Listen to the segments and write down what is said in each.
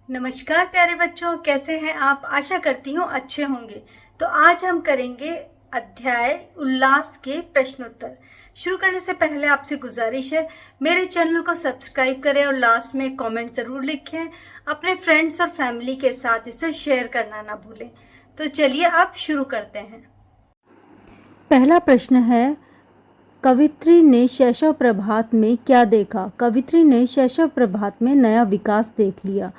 नमस्कार प्यारे बच्चों, कैसे हैं आप। आशा करती हूँ अच्छे होंगे। तो आज हम करेंगे अध्याय उल्लास के प्रश्नोत्तर। शुरू करने से पहले आपसे गुजारिश है, मेरे चैनल को सब्सक्राइब करें और लास्ट में कमेंट ज़रूर लिखें। अपने फ्रेंड्स और फैमिली के साथ इसे शेयर करना ना भूलें। तो चलिए अब शुरू करते हैं। पहला प्रश्न है, कवित्री ने शैशव प्रभात में क्या देखा? कवित्री ने शैशव प्रभात में नया विकास देख लिया।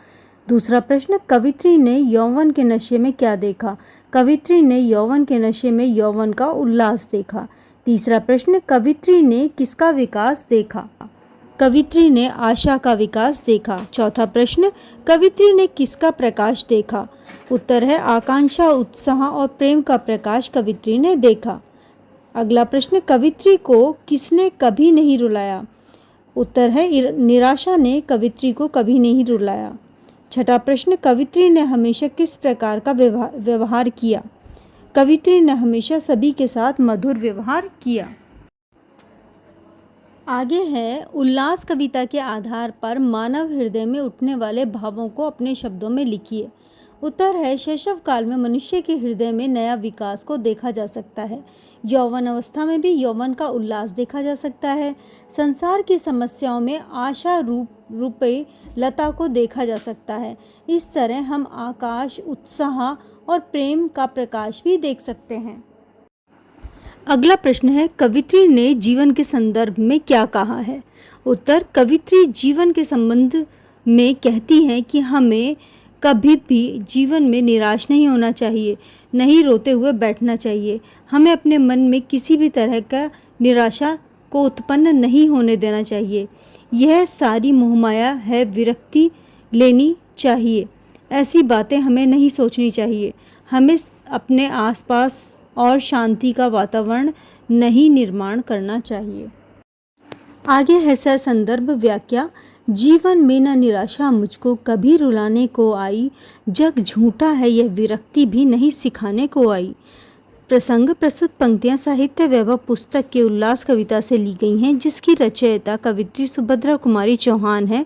दूसरा प्रश्न, कवित्री ने यौवन के नशे में क्या देखा? कवित्री ने यौवन के नशे में यौवन का उल्लास देखा। तीसरा प्रश्न, कवित्री ने किसका विकास देखा? कवित्री ने आशा का विकास देखा। चौथा प्रश्न, कवित्री ने किसका प्रकाश देखा? उत्तर है आकांक्षा, उत्साह और प्रेम का प्रकाश कवित्री ने देखा। अगला प्रश्न, कवित्री को किसने कभी नहीं रुलाया? उत्तर है निराशा ने कवित्री को कभी नहीं रुलाया। छठा प्रश्न, कवित्री ने हमेशा किस प्रकार का व्यवहार किया? कवित्री ने हमेशा सभी के साथ मधुर व्यवहार किया। आगे है, उल्लास कविता के आधार पर मानव हृदय में उठने वाले भावों को अपने शब्दों में लिखिए। उत्तर है शैशव काल में मनुष्य के हृदय में नया विकास को देखा जा सकता है। यौवन अवस्था में भी यौवन का उल्लास देखा जा सकता है। संसार की समस्याओं में आशा रूपे लता को देखा जा सकता है। इस तरह हम आकाश, उत्साह और प्रेम का प्रकाश भी देख सकते हैं। अगला प्रश्न है, कवित्री ने जीवन के संदर्भ में क्या कहा है? उत्तर, कवित्री जीवन के संबंध में कहती हैं कि हमें कभी भी जीवन में निराश नहीं होना चाहिए, नहीं रोते हुए बैठना चाहिए। हमें अपने मन में किसी भी तरह का निराशा को उत्पन्न नहीं होने देना चाहिए। यह सारी मोहमाया है, विरक्ति लेनी चाहिए। ऐसी बातें हमें नहीं सोचनी चाहिए। हमें अपने आसपास और शांति का वातावरण नहीं निर्माण करना चाहिए। आगे है संदर्भ व्याख्या। जीवन में न निराशा मुझको कभी रुलाने को आई, जग झूठा है यह विरक्ति भी नहीं सिखाने को आई। प्रसंग, प्रस्तुत पंक्तियां साहित्य वैभव पुस्तक के उल्लास कविता से ली गई हैं, जिसकी रचयिता कवित्री सुभद्रा कुमारी चौहान है।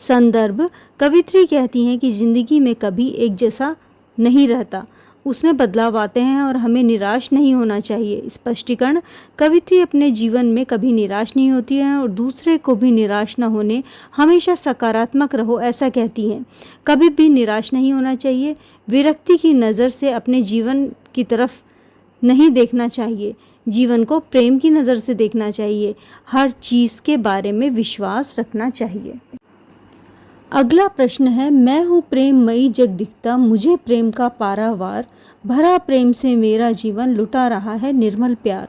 संदर्भ, कवित्री कहती हैं कि जिंदगी में कभी एक जैसा नहीं रहता, उसमें बदलाव आते हैं और हमें निराश नहीं होना चाहिए। स्पष्टीकरण, कवित्री अपने जीवन में कभी निराश नहीं होती हैं और दूसरे को भी निराश न होने, हमेशा सकारात्मक रहो ऐसा कहती हैं। कभी भी निराश नहीं होना चाहिए। विरक्ति की नज़र से अपने जीवन की तरफ नहीं देखना चाहिए। जीवन को प्रेम की नज़र से देखना चाहिए। हर चीज़ के बारे में विश्वास रखना चाहिए। अगला प्रश्न है, मैं हूँ प्रेममयी जग दिखता, मुझे प्रेम का पारावार, भरा प्रेम से मेरा जीवन लुटा रहा है निर्मल प्यार।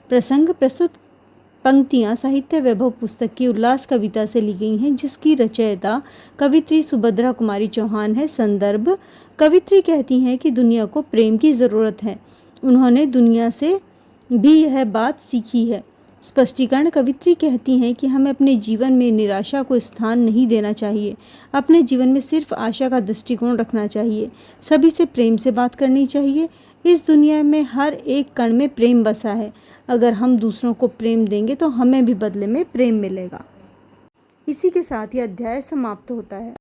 प्रसंग, प्रस्तुत पंक्तियाँ साहित्य वैभव पुस्तक की उल्लास कविता से ली गई हैं, जिसकी रचयिता कवित्री सुभद्रा कुमारी चौहान है। संदर्भ, कवित्री कहती हैं कि दुनिया को प्रेम की ज़रूरत है। उन्होंने दुनिया से भी यह बात सीखी है। स्पष्टीकरण, कवित्री कहती हैं कि हमें अपने जीवन में निराशा को स्थान नहीं देना चाहिए। अपने जीवन में सिर्फ आशा का दृष्टिकोण रखना चाहिए। सभी से प्रेम से बात करनी चाहिए। इस दुनिया में हर एक कण में प्रेम बसा है। अगर हम दूसरों को प्रेम देंगे तो हमें भी बदले में प्रेम मिलेगा। इसी के साथ ये अध्याय समाप्त होता है।